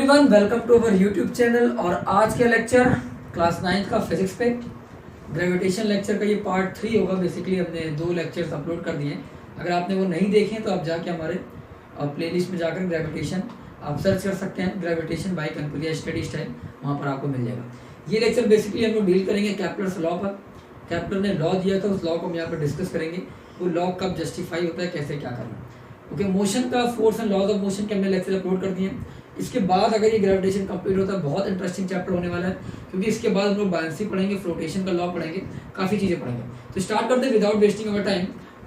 Everyone, welcome to our YouTube channel. और आज का लेक्चर क्लास 9 का फिजिक्स पे ग्रेविटेशन लेक्चर का ये पार्ट 3 होगा। बेसिकली हमने 2 लेक्चर्स अपलोड कर दिए हैं। अगर आपने वो नहीं देखे तो आप जाके हमारे प्लेलिस्ट में जाकर ग्रेविटेशन आप सर्च कर सकते हैं, ग्रेविटेशन बाय कनपुरिया स्टडी स्टाइल, वहाँ पर आपको मिल जाएगा। ये लेक्चर बेसिकली हम लोग डील करेंगे कैप्लर्स लॉ पर। कैप्लर ने लॉ दिया था, उस लॉ को हम यहाँ पर डिस्कस करेंगे। वो लॉ कब जस्टिफाई होता है, कैसे क्या करना। ओके, मोशन का force and laws of motion के हमने लेक्चर अपलोड कर दिए हैं। इसके बाद अगर ये ग्रेविटेशन कंप्लीट होता है, बहुत इंटरेस्टिंग चैप्टर होने वाला है, क्योंकि इसके बाद हम लोग बायंसी पढ़ेंगे, फ्लोटेशन का लॉ पढ़ेंगे, काफ़ी चीज़ें पढ़ेंगे। तो स्टार्ट करते हैं विदाउट वेस्टिंग अवर टाइम।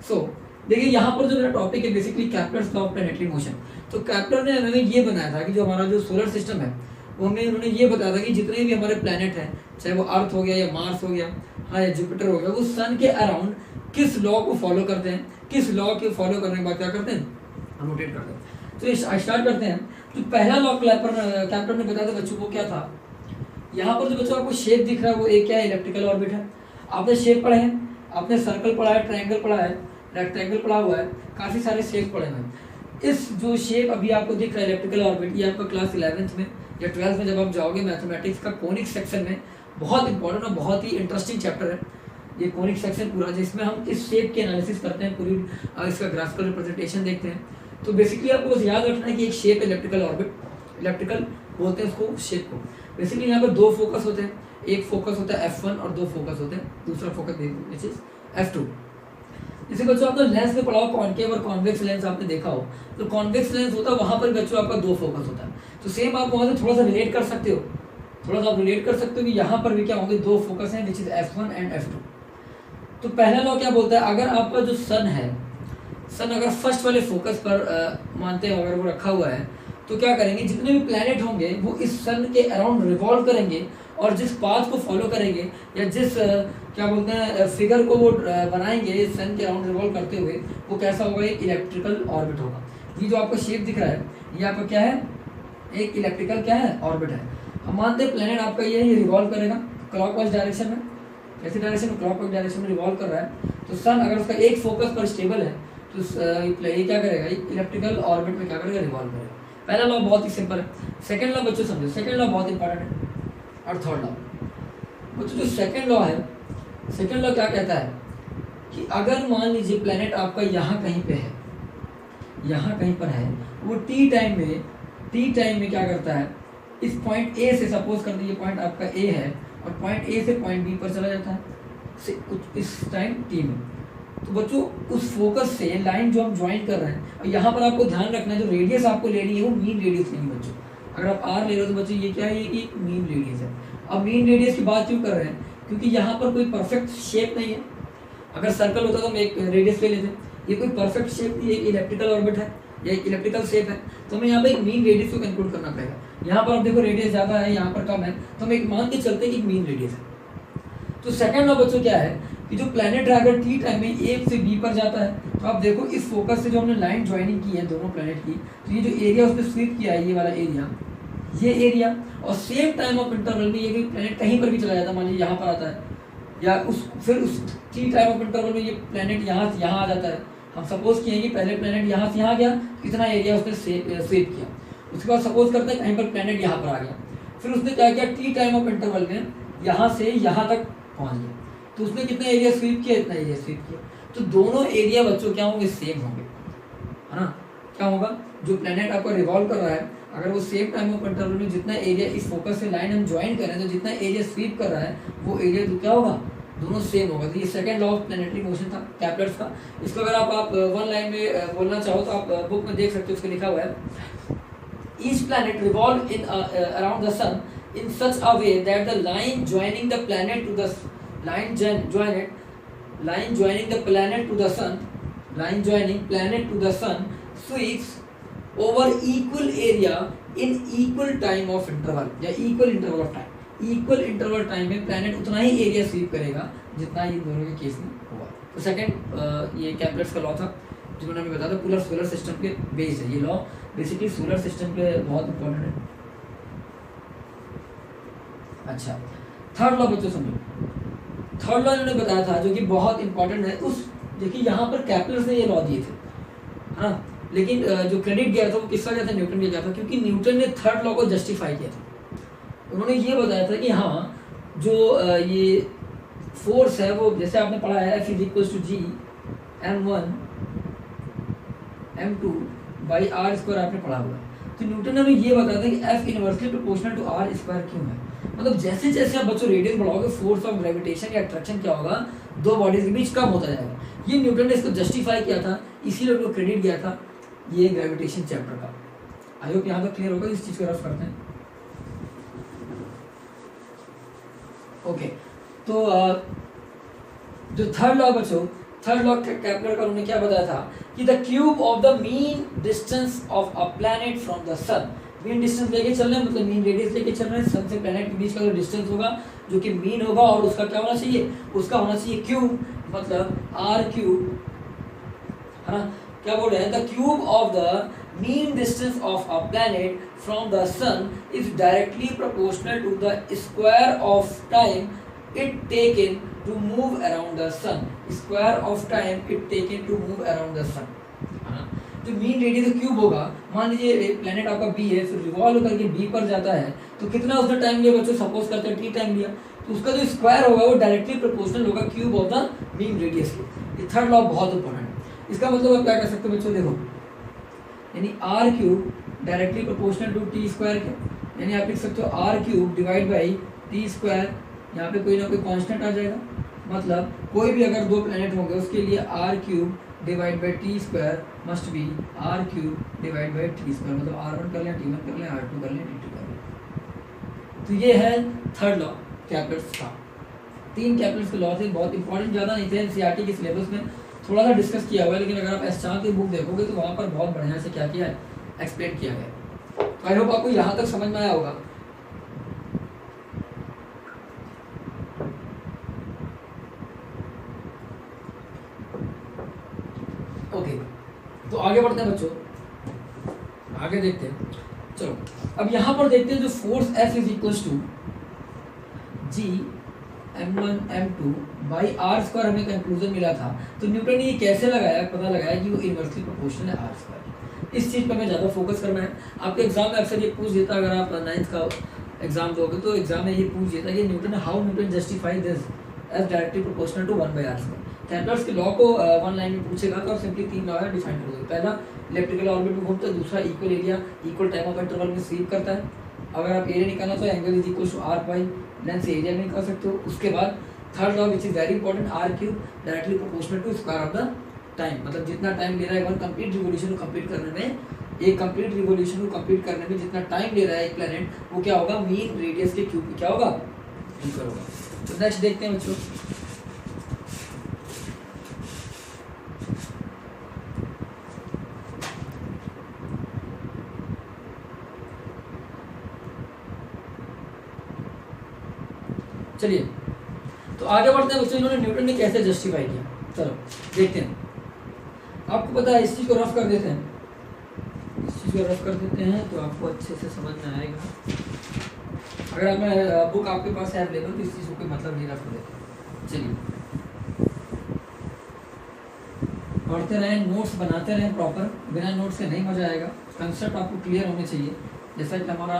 सो देखिए, यहाँ पर जो मेरा टॉपिक है basically Kepler's law of planetary motion. तो कैप्लर ने हमें ये बनाया था कि जो हमारा जो सोलर सिस्टम है वो हमें उन्होंने ये बताया था कि जितने भी हमारे प्लैनेट हैं, चाहे वो अर्थ हो गया या मार्स हो गया, हाँ, या जुपिटर हो गया, वो सन के अराउंड किस लॉ को फॉलो करते हैं, किस लॉ के फॉलो करने के बाद क्या करते हैं, रोटेट करते हैं। तो स्टार्ट करते हैं। तो पहला लॉ कैप्लर ने बताया था बच्चों को, क्या था। यहाँ पर जो बच्चों आपको शेप दिख रहा है वो एक क्या है, इलेक्ट्रिकल ऑर्बिट है। आपने शेप पढ़े हैं, आपने सर्कल पढ़ा है, ट्रायंगल पढ़ा है, रेक्टेंगल पढ़ा हुआ है, काफ़ी सारे शेप पढ़े हैं। इस जो शेप अभी आपको दिख रहा है इलेक्ट्रिकल ऑर्बिट, ये आपका क्लास 11th में या 12th में जब आप जाओगे मैथमेटिक्स का कोनिक सेक्शन में, बहुत इंपॉर्टेंट और बहुत ही इंटरेस्टिंग चैप्टर है ये कोनिक सेक्शन पूरा, जिसमें हम इस शेप के एनालिसिस करते हैं, पूरी इसका ग्राफिकल रिप्रेजेंटेशन देखते हैं। तो बेसिकली आपको बस याद रखना है कि एक शेप इलेक्ट्रिकल ऑर्बिट, इलेक्ट्रिकल बोलते हैं उसको शेप को। बेसिकली यहाँ पर 2 फोकस होते हैं, एक फोकस होता है F1 और 2 फोकस होते हैं, दूसरा फोकस विच इज F2। जैसे बच्चों आपने लेंस में पढ़ा हो कॉन्केव और कॉन्वेक्स लेंस आपने देखा हो, तो कॉन्वेक्स लेंस होता है वहाँ पर बच्चों आपका 2 फोकस होता है। तो सेम आप वहाँ से थोड़ा सा रिलेट कर सकते हो, थोड़ा सा आप रिलेट कर सकते हो कि यहाँ पर भी क्या होंगे, 2 फोकस हैं which is F1 and F2। तो पहला लॉ क्या बोलता है, अगर आपका जो सन है, सन अगर फर्स्ट वाले फोकस पर मानते हैं अगर वो रखा हुआ है, तो क्या करेंगे, जितने भी प्लैनेट होंगे वो इस सन के अराउंड रिवॉल्व करेंगे, और जिस पाथ को फॉलो करेंगे या जिस क्या बोलते हैं फिगर को वो बनाएंगे सन के अराउंड रिवॉल्व करते हुए, वो कैसा होगा, एक इलेक्ट्रिकल ऑर्बिट होगा। ये जो आपको शेप दिख रहा है ये आपका क्या है, एक इलेक्ट्रिकल क्या है, ऑर्बिट है। हम मानते हैं प्लैनेट आपका ये रिवॉल्व करेगा क्लॉकवाइज डायरेक्शन में, ऐसी डायरेक्शन में क्लॉकवाइज डायरेक्शन में रिवॉल्व कर रहा है। तो सन अगर उसका एक फोकस पर स्टेबल है तो ये क्या करेगा, इलेक्ट्रिकल ऑर्बिट में क्या करेगा, रिवॉल्व करेगा। पहला लॉ बहुत ही सिंपल है। सेकंड लॉ बच्चों समझो, सेकंड लॉ बहुत इंपॉर्टेंट है। और थर्ड लॉ बच्चों, जो सेकंड लॉ है, सेकंड लॉ क्या कहता है कि अगर मान लीजिए प्लैनेट आपका यहाँ कहीं पे है, यहाँ कहीं पर है, वो टी टाइम में क्या करता है, इस पॉइंट ए से, सपोज कर दीजिए पॉइंट आपका ए है और पॉइंट ए से पॉइंट बी पर चला जाता है कुछ इस टाइम टी में। तो बच्चों उस फोकस से लाइन जो हम ज्वाइन कर रहे हैं, और यहाँ पर आपको ध्यान रखना है जो रेडियस आपको लेनी है वो मीन रेडियस लेनी है बच्चों। अगर आप आर ले रहे हो तो बच्चों ये क्या है, ये एक मीन रेडियस है। अब मीन रेडियस की बात क्यों कर रहे हैं, क्योंकि यहाँ पर कोई परफेक्ट शेप नहीं है। अगर सर्कल होता तो हम एक रेडियस ले लेते, ये कोई परफेक्ट शेप नहीं है, एक इलेक्ट्रिकल ऑर्बिट है या एक इलेक्ट्रिकल शेप है, तो हमें यहाँ पे एक मीन रेडियस को इंक्लूड करना पड़ेगा। यहाँ पर आप देखो रेडियस ज़्यादा है, यहाँ पर कम है, तो हम एक मान के चलते हैं कि मीन रेडियस है। तो सेकंड लॉ बच्चों क्या है कि जो प्लैनेट अगर टी टाइम में ए से बी पर जाता है, तो आप देखो इस फोकस से जो हमने लाइन ज्वाइनिंग की है दोनों प्लैनेट की, तो ये जो एरिया उसने स्वीप किया है, ये वाला एरिया, ये एरिया, और सेम टाइम ऑफ इंटरवल में ये कि प्लैनेट कहीं पर भी चला जाता है, मान लीजिए यहाँ पर आता है, या फिर उस टी टाइम ऑफ इंटरवल में ये प्लैनेट यहाँ से यहाँ आ जाता है। हम सपोज किए कि पहले प्लैनेट यहाँ से यहाँ गया, कितना एरिया उसने स्वीप किया, उसके बाद सपोज करते हैं कहीं पर प्लैनेट यहाँ पर आ गया, फिर उसने क्या किया, टी टाइम ऑफ इंटरवल में यहाँ से यहाँ तक पहुँच गया, तो उसने कितना एरिया स्वीप किया, इतना एरिया स्वीप किया। तो दोनों एरिया बच्चों क्या होंगे, सेम होंगे, है ना। क्या होगा, जो प्लैनेट आपका रिवॉल्व कर रहा है, अगर वो सेम टाइम ऑफ इंटरवल में जितना एरिया इस फोकस से लाइन हम ज्वाइन कर रहे हैं, तो जितना एरिया स्वीप कर रहा है वो एरिया तो क्या होगा, दोनों सेम होगा। तो ये second law of planetary motion था कैप्लर्स का। इसको अगर आप 1 लाइन में बोलना चाहो तो आप बुक में देख सकते हो, उसको लिखा हुआ है, each planet revolve in around the sun in such a way that the line joining the planet to the line joining the planet to the sun, line joining planet to the sun sweeps over equal area in equal time of interval या equal interval of time। equal interval time में planet उतना ही area SVEEP करेगा जितना इन दोनों के case में हुआ। तो सेकंड ये कैप्लर्स का लॉ था, जिन्होंने हमें बताया था सोलर सिस्टम के बेस है। ये लॉ बेसिकली सोलर सिस्टम के बहुत इंपॉर्टेंट है। अच्छा, थर्ड लॉ बच्चों समझो, थर्ड लॉ इन्होंने बताया था जो कि बहुत इंपॉर्टेंट है। उस देखिए यहाँ पर कैप्लर्स ने ये लॉ दिए थे, हाँ, लेकिन जो क्रेडिट गया था वो किस वजह से न्यूटन को गया था, क्योंकि न्यूटन ने थर्ड लॉ को जस्टिफाई किया था। उन्होंने ये बताया था कि हाँ जो ये फोर्स है वो जैसे आपने पढ़ा है F is equal to G m1 m2 by R square आपने पढ़ा हुआ है। तो न्यूटन ने हमें ये बताया था कि F inversely proportional to R square क्यों है। मतलब जैसे जैसे आप बच्चों रेडियस बढ़ाओगे फोर्स ऑफ ग्रेविटेशन या अट्रैक्शन क्या होगा, दो बॉडीज के बीच कम होता जाएगा। ये न्यूटन ने इसको जस्टिफाई किया था, इसीलिए उनको क्रेडिट गया था ये ग्रेविटेशन चैप्टर का। आई होप यहाँ तक क्लियर होगा, इस चीज को रफ करते हैं। ओके तो जो थर्ड लॉ बच्चों, थर्ड लॉ केपलर का उन्होंने क्या बताया था कि the cube of the mean distance of a planet from the sun, mean distance लेके चल रहे हैं, मतलब मीन रेडियस लेके चल रहे हैं, सन से प्लैनेट के बीच का जो डिस्टेंस होगा जो कि मीन होगा, और उसका क्या होना चाहिए, उसका होना चाहिए क्यूब, मतलब आर क्यूब, है ना। क्या बोल रहे हैं, the cube of the mean distance of a planet from the sun is directly proportional to the square of time it taken to move around the sun, square of time it taken to move around the sun। जो mean radius cube होगा, मान लीजिए planet आपका B है, फिर revolve करके B पर जाता है, तो कितना उसने टाइम लिया बच्चों, सपोज करते हैं टी टाइम लिया, तो उसका जो स्क्वायर होगा वो डायरेक्टली प्रोपोर्शनल होगा cube of the mean radius के। ये थर्ड लॉ बहुत इंपॉर्टेंट है। इसका मतलब आप क्या कर सकते हो बच्चों, देखो यानी R cube directly proportional to T square के, यानी आप लिख सकते हो R cube divide by T square, यहाँ पे कोई ना कोई कांस्टेंट आ जाएगा, मतलब कोई भी अगर दो प्लैनेट होंगे उसके लिए R cube divide by T square must be R cube divide by T square, मतलब R1 कर लें, T1 कर लें, R2 कर लें, T2 कर लें। तो ये है थर्ड लॉ कैपलर्स का। तीन कैपलर्स के लॉ थे, बहुत इंपॉर्टेंट, ज़्यादा नहीं थे, एनसीईआरटी के सिलेबस में थोड़ा सा डिस्कस किया हुआ है, लेकिन अगर आप एस4 की बुक देखोगे तो वहाँ पर बहुत बढ़िया से क्या किया है, एक्सप्लेन किया गया। तो आई होप आपको यहाँ तक समझ में आया होगा। ओके तो आगे बढ़ते हैं बच्चों, आगे देखते हैं। चलो अब यहाँ पर देखते हैं जो force F is equal to G m1 m2 by R square हमें कंक्लूजन मिला था। तो न्यूटन ने ये कैसे लगाया, पता लगाया कि वो इनवर्सली प्रोपोर्शनल है आर स्क्वायर। इस चीज़ पर हमें ज़्यादा फोकस करना है। आपके एग्जाम में अक्सर ये पूछ देता, अगर आप 9th का एग्जाम दोगे तो एग्जाम में ये पूछ देता कि Newton how Newton justify this as directly proportional to 1 by R square. Kepler's के लॉ को वन लाइन में पूछेगा तो आप सिंपली तीन लॉ है डिफाइन कर दोगे। पहला इलेक्ट्रिकल ऑर्बिट में घूमता है, दूसरा equal area equal time of interval में स्वीप करता है। अगर आप एरिया निकालना तो angle is equal to R pi, length से एरिया निकाल सकते हो। उसके बाद third law which is very important, R cube directly proportional to square of the time, मतलब जितना टाइम ले रहा है वन कंप्लीट रिवोल्यूशन को कंप्लीट करने में, एक कंप्लीट रिवोल्यूशन को कंप्लीट करने में जितना टाइम ले रहा है एक प्लैनेट, वो क्या होगा, मीन रेडियस के क्यूब क्या होगा, इक्वल होगा। तो नेक्स्ट देखते हैं बच्चों। चलिए तो आगे बढ़ते हैं बच्चों, इन्होंने न्यूटन ने कैसे जस्टिफाई किया, चलो देखते हैं। आपको पता है, इस चीज़ को रफ कर देते हैं, इस चीज़ को रफ कर देते हैं तो आपको अच्छे से समझ में आएगा। अगर आप बुक आपके पास है अवेलेबल तो इस चीज़ को कोई मतलब नहीं, रफ कर देते हैं। चलिए पढ़ते रहें, नोट्स बनाते रहें प्रॉपर, बिना नोट्स के नहीं मजा आएगा। कंसेप्ट आपको क्लियर होने चाहिए, जैसा कि हमारा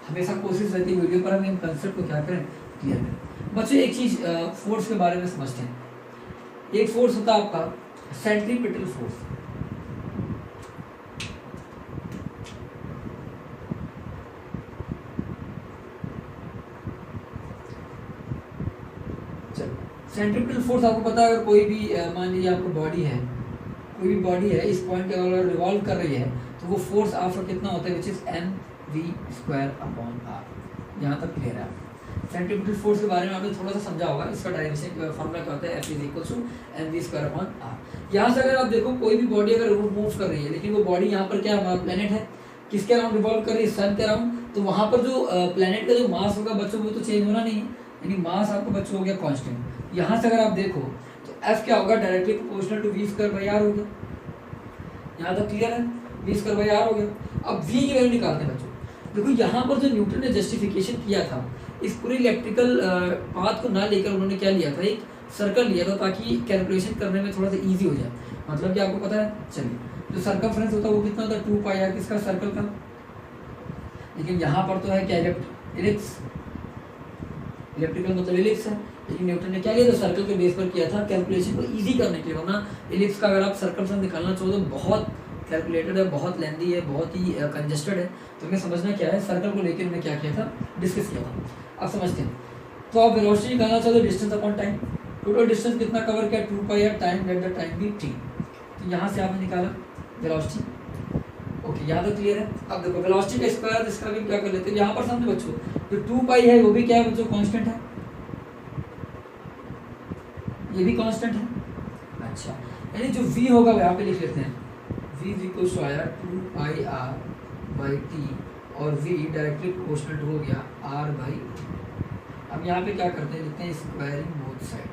हमेशा कोशिश रहती है वीडियो पर हम इन कंसेप्ट को क्या करें, क्लियर करें। बच्चों एक चीज़ फोर्स के बारे में समझते हैं। एक फोर्स होता है आपका सेंट्रीपिटल फोर्स, सेंट्रीपिटल फोर्स आपको पता है, अगर कोई भी मान लीजिए आपको बॉडी है, कोई भी बॉडी है, इस पॉइंट के अगर रिवॉल्व कर रही है तो वो फोर्स आपका कितना होता है, which is mv² upon r। यहाँ तक क्लियर है। सेंट्रीपिटल फोर्स के बारे में आपने थोड़ा सा समझा होगा, इसका डायरेक्शन फॉर्मूला क्या होता है, F is equal to mv² upon r। यहाँ से अगर आप देखो कोई भी बॉडी अगर मूव कर रही है, लेकिन वो बॉडी यहाँ पर क्या हमारा प्लेनेट है, किसके अराउंड रिवॉल्व कर रही है, सन के अराउंड, तो वहाँ पर जो प्लेनेट का जो मास होगा बच्चों वो तो चेंज होना नहीं है, यानी मास आपको बच्चों हो गया कांस्टेंट। यहाँ से अगर आप देखो तो F क्या होगा, डायरेक्टली प्रोपोर्शनल टू v²/r हो गया। यहाँ तक क्लियर है, v²/r हो गया। अब v की वैल्यू निकालते हैं बच्चों। देखो यहाँ पर जो न्यूटन ने जस्टिफिकेशन किया था, इस पूरी इलेक्ट्रिकल पाथ को ना लेकर उन्होंने क्या लिया था, एक सर्कल लिया था ताकि कैलकुलेशन करने में थोड़ा सा ईजी हो जाए। मतलब कि आपको पता है, चलिए जो सर्कमफ्रेंस होता है वो कितना होता है 2 पाई आर किसका सर्कल का। लेकिन यहाँ पर तो है क्या इलिप्स, इलेक्ट्रिकल मतलब इलिप्स है, लेकिन न्यूटन ने क्या किया तो सर्कल के बेस पर किया था कैलकुलेशन को इजी करने के लिए। वरना इलिप्स का अगर आप सर्कमफ्रेंस निकालना चाहो तो बहुत कैलकुलेटेड है, बहुत लेंदी है, बहुत ही कंजेस्टेड है। तो हमें समझना क्या है, सर्कल को लेकर उन्होंने क्या किया था, डिस्कस किया था। अब समझते हैं। तो आप वेलोसिटी निकालना चाहते हो distance upon time, total distance कितना कवर किया 2 pi r time, let the time be t। तो यहाँ से आपने निकाला वेलोसिटी। ओके, यहाँ तक क्लियर है। अब देखो वेलोसिटी का स्क्वायर, इसका भी क्या कर लेते हैं, यहाँ पर समझो बच्चों, जो 2 पाई है वो भी क्या है बच्चों, कांस्टेंट है, ये भी कांस्टेंट है। अच्छा, यानी जो v होगा वो यहाँ पे लिख लेते हैं, v इज इक्वल टू आया 2 पाई आर बाई टी, और v डायरेक्टली प्रोपोर्शनल हो गया r बाई। अब यहाँ पे क्या करते हैं, लिखते हैं स्क्वायरिंग बोथ साइड।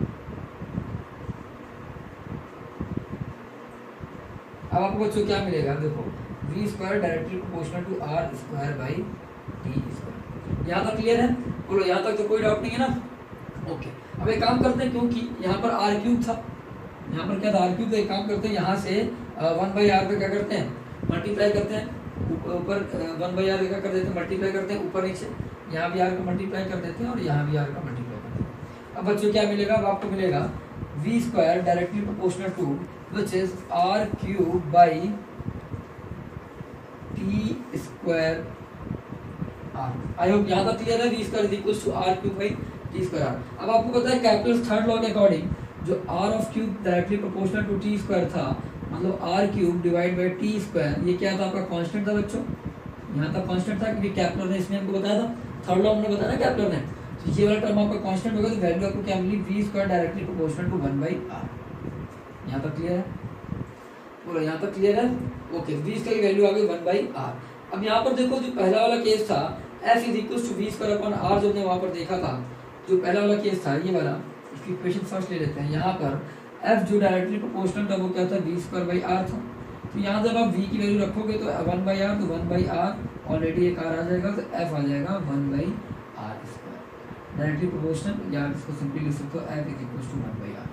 अब आपको बच्चों क्या मिलेगा, देखो v square directly proportional to r square by T square. यहाँ तक क्लियर है, बोलो यहाँ तक तो कोई डाउट नहीं है ना। ओके, अब एक काम करते हैं, क्योंकि यहाँ पर r क्यूब था, यहाँ पर क्या था r क्यूब, तो एक काम करते हैं यहाँ से 1 बाई आर पे क्या करते हैं मल्टीप्लाई करते हैं, ऊपर 1 बाई आर क्या कर देते हैं मल्टीप्लाई करते हैं ऊपर नीचे, यहाँ भी आर का मल्टीप्लाई कर देते हैं और यहाँ भी आर का मल्टीप्लाई करते हैं। अब बच्चों क्या मिलेगा, अब आपको मिलेगा v square directly proportional to which is r cube by T square r। I hope यहाँ तक क्लियर है, v square is equal to r cube by T square r। अब आपको पता है कैपिटल थर्ड लॉ के अकॉर्डिंग जो r of cube directly proportional to T square था, मतलब r cube divide by T square, ये क्या था आपका कांस्टेंट था बच्चों, यहाँ तक कांस्टेंट था क्योंकि कैपलर ने इसमें हमको बताया था, थर्ड लॉ हमने बताया ना कैपलर ने। तो ये वाला टर्म आपका कांस्टेंट होगा, तो वैल्यू आपको क्या मिली, v square directly proportional to 1 by r। यहाँ तक क्लियर है, बोलो यहाँ तक क्लियर है। ओके, v स्क्वायर की वैल्यू आ गई 1 बाई r। अब यहाँ पर देखो जो पहला वाला केस था f is equal to v square upon r, जो हमने वहाँ पर देखा था, जो पहला वाला केस था ये वाला, इसकी इक्वेशन फर्स्ट ले लेते हैं। यहाँ पर f जो डायरेक्टली प्रोपोर्शनल था वो क्या था, v स्क्वायर बाई r था। तो यहाँ जब आप v की वैल्यू रखोगे तो 1 बाई आर, तो 1 बाई आर ऑलरेडी एक r आ जाएगा, तो f आ जाएगा 1 by R square directly proportional, या इसको सिंपली लिख सकते हो f is equal to 1 by R.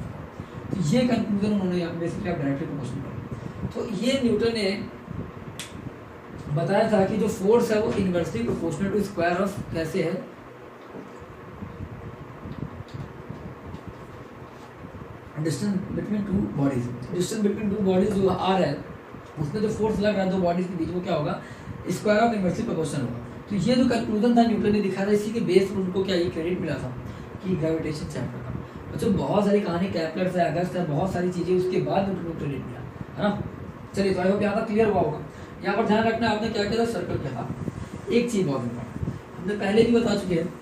तो ये कंक्लूजन उन्होंने यहाँ बेसिकली आप डायरेक्टली प्रोपोर्शनल कर। तो ये न्यूटन ने बताया था कि जो फोर्स है वो inversely proportional to square of कैसे है, distance between two bodies. Distance between two bodies जो आर है उसमें जो फोर्स लग रहा है दो बॉडीज के बीच, वो क्या होगा, स्क्वायर ऑफ इनवर्सली प्रोपोर्शनल होगा। तो ये जो कंक्लूजन था न्यूटन ने दिखाया था, इसी के बेस पर उनको क्या ये क्रेडिट मिला था कि ग्रेविटेशन चैप्टर का। बच्चों बहुत सारी कहानी, कैपलर से अगस्त है, बहुत सारी चीज़ें उसके बाद न्यूटन को क्रेडिट मिला, है ना। चलिए, तो आई होप यहाँ तक क्लियर हुआ होगा। यहाँ पर ध्यान रखना, आपने क्या किया था, सर्कल किया था। एक चीज़ बहुत इंपॉर्टेंट हमने पहले भी बता चुके हैं,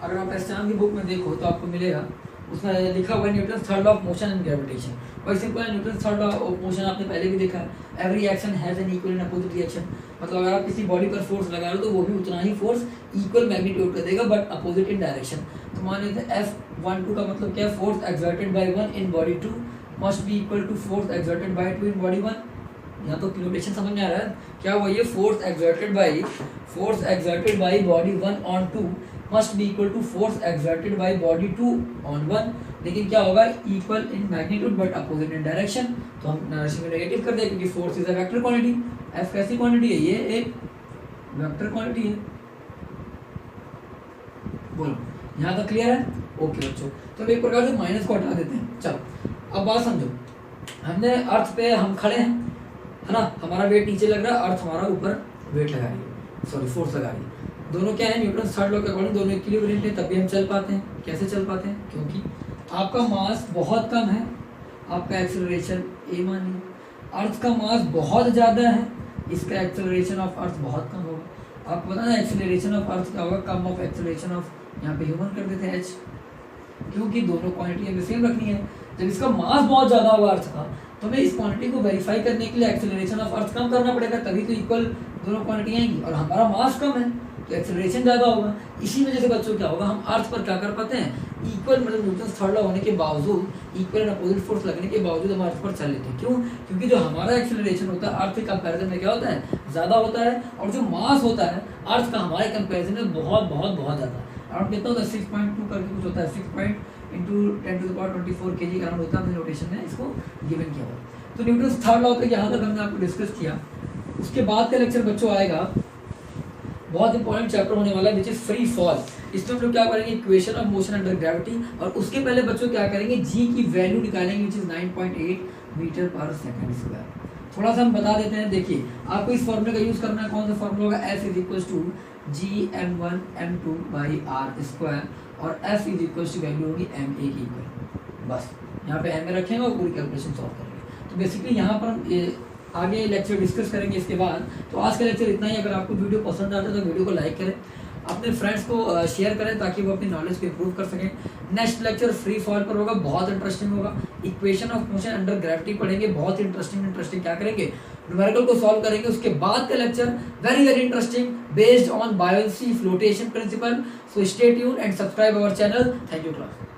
अगर आप एस्टान की बुक में देखो तो आपको मिलेगा, उसमें लिखा हुआ है Newton third law of motion and gravitation. वही सिंपल है, Newton third law of motion आपने पहले भी देखा है, every action has an equal and opposite reaction. मतलब अगर आप किसी बॉडी पर फोर्स लगा रहे हो तो वो भी उतना ही फोर्स इक्वल मैग्नीट्यूड का देगा, बट अपोजिट इन डायरेक्शन। तो मान लेते हैं F12 का मतलब क्या है, force exerted by 1 in body 2 must be equal to force exerted by 2 in body 1। यहाँ तो नोटेशन समझ में आ रहा है क्या हुआ, ये force exerted by body 1 on 2 must be equal to force exerted by body 2 on 1। लेकिन क्या होगा, equal in magnitude but opposite in direction. तो हम डायरेक्शन में नेगेटिव कर दें क्योंकि force is a vector quantity. F कैसी क्वांटिटी है, ये एक वेक्टर क्वांटिटी है। बोलो यहाँ तक क्लियर है। ओके बच्चों, तो एक प्रकार से माइनस को हटा देते हैं। चलो अब बात समझो, हमने अर्थ पे हम खड़े हैं, है ना, हमारा वेट नीचे लग रहा है, अर्थ हमारा ऊपर वेट लगा रही है, सॉरी फोर्स लगा रही है। दोनों क्या है, न्यूटन थर्ड लॉ के अकॉर्डिंग दोनों इक्विलिब्रियम है, तभी हम चल पाते हैं। कैसे चल पाते हैं, क्योंकि आपका मास बहुत कम है, आपका एक्सेलरेशन ए मानिए, अर्थ का मास बहुत ज़्यादा है, इसका एक्सेलरेशन ऑफ अर्थ बहुत कम होगा। आपको पता है एक्सेलरेशन ऑफ अर्थ क्या होगा, कम ऑफ एक्सेलरेशन ऑफ, यहाँ पे ह्यूमन कर देते हैं एच, क्योंकि दोनों क्वांटिटी हमें सेम रखनी है। जब इसका मास बहुत ज़्यादा होगा अर्थ का, तो हमें इस क्वांटिटी को वेरीफाई करने के लिए एक्सेलरेशन ऑफ अर्थ कम करना पड़ेगा, तभी तो इक्वल दोनों क्वांटिटी आएंगी। और हमारा मास कम है तो एक्सेलरेशन ज़्यादा होगा। इसी वजह से बच्चों क्या होगा, हम अर्थ पर क्या कर पाते हैं, इक्वल, मतलब न्यूटन थर्ड लॉ होने के बावजूद, इक्वल एंड अपोजिट फोर्स लगने के बावजूद हम अर्थ पर चल लेते हैं। क्यों, क्योंकि जो हमारा एक्सेलरेशन होता है अर्थ के कंपैरिजन में क्या होता है, ज़्यादा होता है, और जो मास होता है अर्थ का हमारे कंपैरिजन में बहुत बहुत बहुत ज़्यादा है। अराउंड कितना होता है, 6.2 करके कुछ होता है, 6 × 10⁻24 kg का अराउंड होता है। हमने नोटेशन में इसको गिवन किया हुआ। तो न्यूटन थर्ड लॉ तक यहाँ तक हमने आपको डिस्कस किया। उसके बाद का लेक्चर बच्चों आएगा, बहुत इंपॉर्टेंट चैप्टर होने वाला है विच इज फ्री फॉल। इसमें हम लोग क्या करेंगे, equation of motion under gravity, और उसके पहले बच्चों क्या करेंगे, जी की वैल्यू निकालेंगे विच इज 9.8 मीटर पर सेकंड स्क्वायर। थोड़ा सा हम बता देते हैं, देखिए आपको इस फॉर्मूले का यूज करना है, कौन सा फॉर्मूला होगा, F is equal to G m1 m2 by R square, और F is equal to value होगी ma की इक्वल। बस यहाँ पे ma रखेंगे और पूरी कैलकुलेशन सॉल्व करेंगे। तो बेसिकली यहाँ पर हम आगे लेक्चर डिस्कस करेंगे इसके बाद। तो आज का लेक्चर इतना ही। अगर आपको वीडियो पसंद आता है तो वीडियो को लाइक करें, अपने फ्रेंड्स को शेयर करें ताकि वो अपनी नॉलेज को इंप्रूव कर सकें। नेक्स्ट लेक्चर फ्री फॉल पर होगा, बहुत इंटरेस्टिंग होगा। Equation of motion under gravity पढ़ेंगे, बहुत इंटरेस्टिंग क्या करेंगे, न्यूमेरिकल को सॉल्व करेंगे। उसके बाद का lecture very interesting based on buoyancy flotation principle. So stay tuned and subscribe our channel. Thank you class.